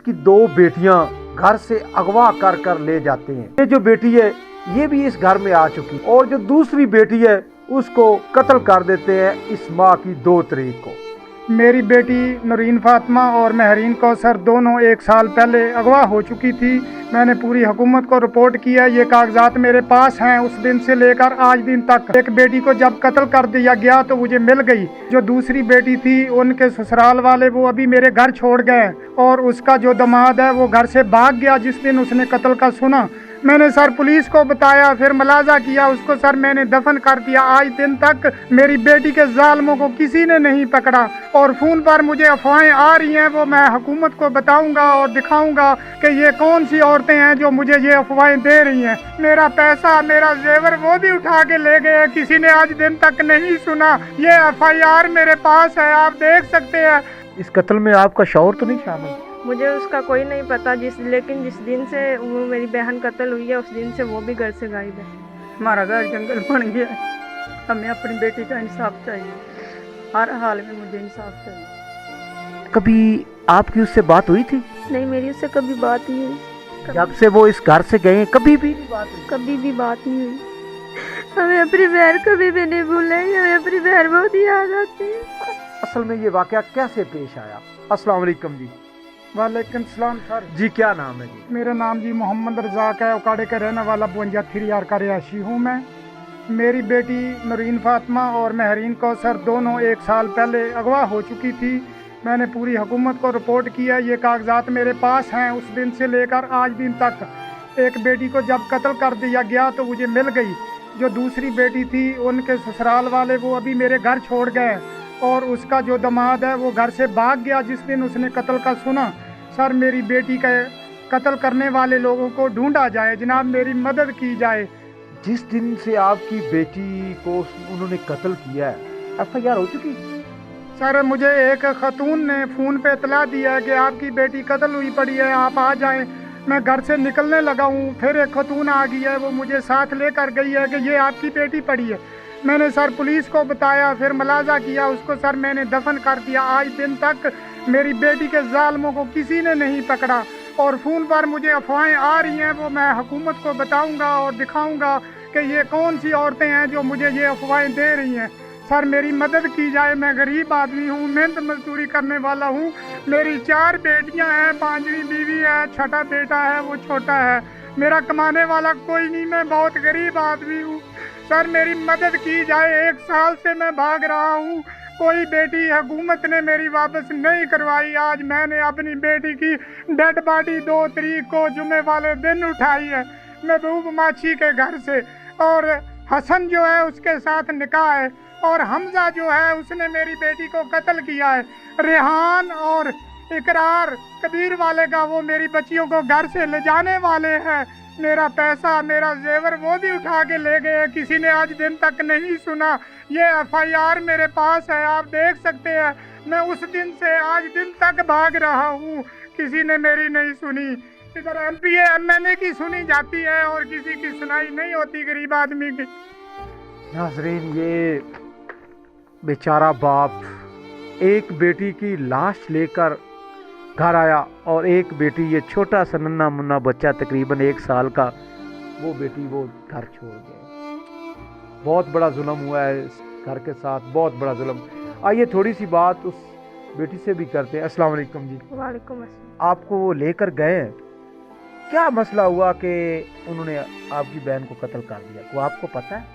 की 2 बेटियां घर से अगवा कर कर ले जाते हैं। ये जो बेटी है ये भी इस घर में आ चुकी और जो दूसरी बेटी है उसको कत्ल कर देते हैं इस माह की 2 तारीख को। मेरी बेटी नूरीन फातिमा और महरीन कौसर दोनों 1 साल पहले अगवा हो चुकी थी। मैंने पूरी हुकूमत को रिपोर्ट किया, ये कागजात मेरे पास हैं। उस दिन से लेकर आज दिन तक एक बेटी को जब कत्ल कर दिया गया तो मुझे मिल गई। जो दूसरी बेटी थी उनके ससुराल वाले वो अभी मेरे घर छोड़ गए और उसका जो दामाद है वो घर से भाग गया जिस दिन उसने कत्ल का सुना। मैंने सर पुलिस को बताया, फिर मुलाजा किया, उसको सर मैंने दफन कर दिया। आज दिन तक मेरी बेटी के जालिमों को किसी ने नहीं पकड़ा और फोन पर मुझे अफवाहें आ रही हैं, वो मैं हुकूमत को बताऊंगा और दिखाऊंगा कि ये कौन सी औरतें हैं जो मुझे ये अफवाहें दे रही हैं। मेरा पैसा, मेरा जेवर वो भी उठा के ले गए, किसी ने आज दिन तक नहीं सुना। ये FIR मेरे पास है, आप देख सकते हैं। इस कत्ल में आपका शौहर तो नहीं शामिल? मुझे उसका कोई नहीं पता, लेकिन जिस दिन से वो मेरी बहन कत्ल हुई है उस दिन से वो भी घर से गायब है। हमारा घर जंगल बन गया है, हमें अपनी बेटी का इंसाफ चाहिए, हर हाल में मुझे इंसाफ चाहिए। कभी आपकी उससे बात हुई थी? नहीं, मेरी उससे कभी बात नहीं हुई। जब से वो इस घर से गए कभी भी नहीं बात हुई? कभी भी बात नहीं हुई। हमें अपनी बहन कभी भी नहीं भूलेंगे, हमें अपनी बहन बहुत याद आती है। असल में ये वाकया कैसे पेश आया? अस्सलाम वालेकुम जी। वालेकुम सलाम सर जी, क्या नाम है जी? मेरा नाम जी मोहम्मद रज़ाक है, उकाड़े का रहने वाला 52 का रिहायशी हूँ मैं। मेरी बेटी नूरीन फातिमा और महरीन कौसर दोनों 1 साल पहले अगवा हो चुकी थी। मैंने पूरी हुकूमत को रिपोर्ट किया, ये कागजात मेरे पास हैं। उस दिन से लेकर आज दिन तक एक बेटी को जब कत्ल कर दिया गया तो मुझे मिल गई। जो दूसरी बेटी थी उनके ससुराल वाले वो अभी मेरे घर छोड़ गए और उसका जो दामाद है वो घर से भाग गया जिस दिन उसने कत्ल का सुना। सर मेरी बेटी का कत्ल करने वाले लोगों को ढूंढा जाए, जनाब मेरी मदद की जाए। जिस दिन से आपकी बेटी को उन्होंने कत्ल किया है FIR हो चुकी? सर मुझे एक खतून ने फ़ोन पे इतला दिया है कि आपकी बेटी कत्ल हुई पड़ी है, आप आ जाएं। मैं घर से निकलने लगा हूँ, फिर एक खतून आ गई है, वो मुझे साथ लेकर गई है कि ये आपकी बेटी पड़ी है। मैंने सर पुलिस को बताया, फिर मुलाजा किया, उसको सर मैंने दफन कर दिया। आज दिन तक मेरी बेटी के जालिमों को किसी ने नहीं पकड़ा और फ़ोन पर मुझे अफवाहें आ रही हैं, वो मैं हुकूमत को बताऊंगा और दिखाऊंगा कि ये कौन सी औरतें हैं जो मुझे ये अफवाहें दे रही हैं। सर मेरी मदद की जाए, मैं गरीब आदमी हूँ, मेहनत मजदूरी करने वाला हूँ। मेरी 4 बेटियाँ हैं, 5वीं बीवी है, छठा बेटा है वो छोटा है। मेरा कमाने वाला कोई नहीं, मैं बहुत गरीब आदमी हूँ। सर मेरी मदद की जाए, 1 साल से मैं भाग रहा हूँ, कोई बेटी हुकूमत ने मेरी वापस नहीं करवाई। आज मैंने अपनी बेटी की डेड बॉडी 2 तारीख को जुमे वाले दिन उठाई है महबूब माछी के घर से, और हसन जो है उसके साथ निकाह है और हमजा जो है उसने मेरी बेटी को कत्ल किया है। रेहान और इकरार कबीर वाले का वो मेरी बच्चियों को घर से ले जाने वाले हैं। मेरा पैसा, मेरा जेवर वो भी उठा के ले गए, किसी ने आज दिन तक नहीं सुना। ये FIR मेरे पास है, आप देख सकते हैं। मैं उस दिन से आज दिन तक भाग रहा हूँ, किसी ने मेरी नहीं सुनी। इधर MPA MNA की सुनी जाती है और किसी की सुनाई नहीं होती गरीब आदमी की। नाज़रीन, ये बेचारा बाप एक बेटी की लाश लेकर घर आया और एक बेटी, ये छोटा सा नन्हा मुन्ना बच्चा तकरीबन 1 साल का, वो बेटी वो घर छोड़ गए। बहुत बड़ा जुल्म हुआ है इस घर के साथ, बहुत बड़ा जुल्म। आइए थोड़ी सी बात उस बेटी से भी करते हैं। अस्सलाम वालेकुम जी। वालेकुम अस्सलाम। आपको वो लेकर गए, क्या मसला हुआ कि उन्होंने आपकी बहन को कत्ल कर दिया, वो आपको पता है?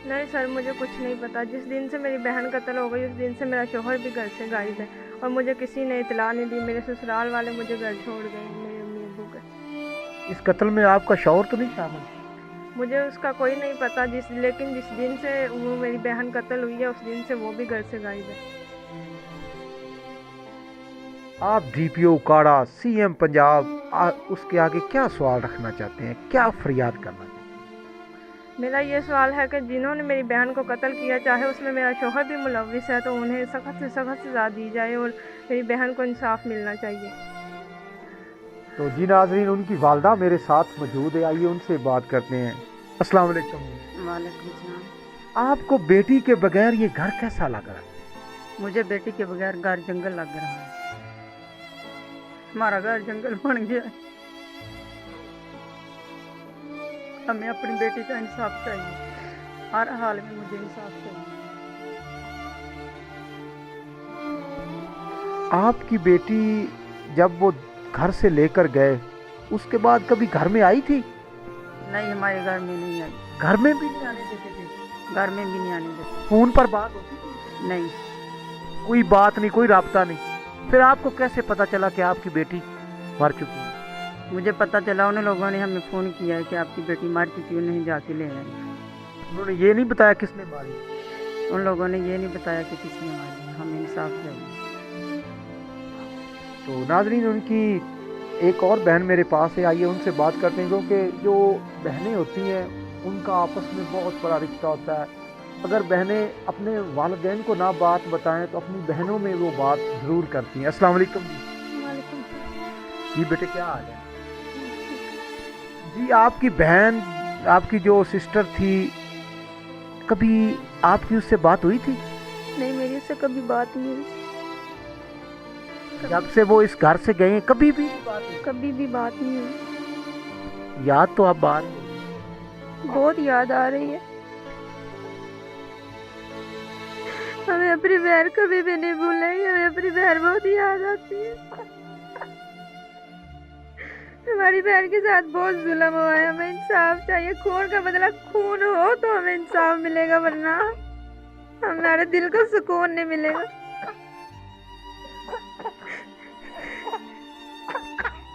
नहीं सर, मुझे कुछ नहीं पता। जिस दिन से मेरी बहन कत्ल हो गई उस दिन से मेरा शोहर भी घर से गायब है और मुझे किसी ने इतला नहीं दी। मेरे ससुराल वाले मुझे घर छोड़ गए, मेरे अम्मी अब्बू के। इस कत्ल में आपका शौहर तो नहीं शामिल? मुझे उसका कोई नहीं पता, लेकिन जिस दिन से वो मेरी बहन कत्ल हुई है उस दिन से वो भी घर से गायब है। आप DPO उकाड़ा, CM पंजाब, उसके आगे क्या सवाल रखना चाहते हैं, क्या फरियाद करना चाहते हैं? मेरा ये सवाल है कि जिन्होंने मेरी बहन को कत्ल किया, चाहे उसमें मेरा शौहर भी मुलव्विस है, तो उन्हें सख्त से सख्त सज़ा दी जाए और मेरी बहन को इंसाफ मिलना चाहिए। तो जी नाज़रीन, उनकी वालदा मेरे साथ मौजूद है, आइए उनसे बात करते हैं। अस्सलाम वालेकुम। वालेकुम सलाम। आपको बेटी के बगैर ये घर कैसा लग रहा है? मुझे बेटी के बगैर घर जंगल लग रहा है। हमारा घर जंगल बन गया है। हमें अपनी बेटी का इंसाफ चाहिए, हर हाल में मुझे इंसाफ चाहिए। आपकी बेटी जब वो घर से लेकर गए उसके बाद कभी घर में आई थी? नहीं, हमारे घर में नहीं आई, घर में भी नहीं आने देते थे? घर में भी नहीं आने देते। फोन पर बात होती थी? नहीं, कोई बात नहीं, कोई राब्ता नहीं। फिर आपको कैसे पता चला कि आपकी बेटी मर चुकी है? मुझे पता चला उन लोगों ने हमें फ़ोन किया है कि आपकी बेटी मर चुकी है, नहीं जाके ले आए। उन्होंने ये नहीं बताया किसने मारी? उन लोगों ने ये नहीं बताया कि किसने मारी, हमें इंसाफ चाहिए। तो नाज़रीन, उनकी एक और बहन मेरे पास है, आइए उनसे बात करते हैं, क्योंकि जो बहनें होती हैं उनका आपस में बहुत बड़ा रिश्ता होता है। अगर बहनें अपने वालिदैन को ना बात बताएं तो अपनी बहनों में वो बात ज़रूर करती हैं। अस्सलाम वालेकुम जी। वालेकुम सलाम। जी बेटे, क्या हाल है? जी, आपकी बहन, आपकी जो सिस्टर थी, कभी आपकी उससे बात हुई थी? नहीं, मेरी उससे कभी बात नहीं हुई, जब से वो इस घर से गए हैं कभी भी नहीं बात हुई? कभी भी बात नहीं हुई। याद तो आप आ रही है? बहुत याद आ रही है। हमें अपनी बहन कभी भी नहीं भूलेंगे, हमें अपनी बहन बहुत याद आती है। हमारी बहन के साथ बहुत जुल्म हुआ है, हमें इंसाफ चाहिए। खून का बदला खून हो तो हमें इंसाफ मिलेगा, वरना हमारे दिल को सुकून नहीं मिलेगा।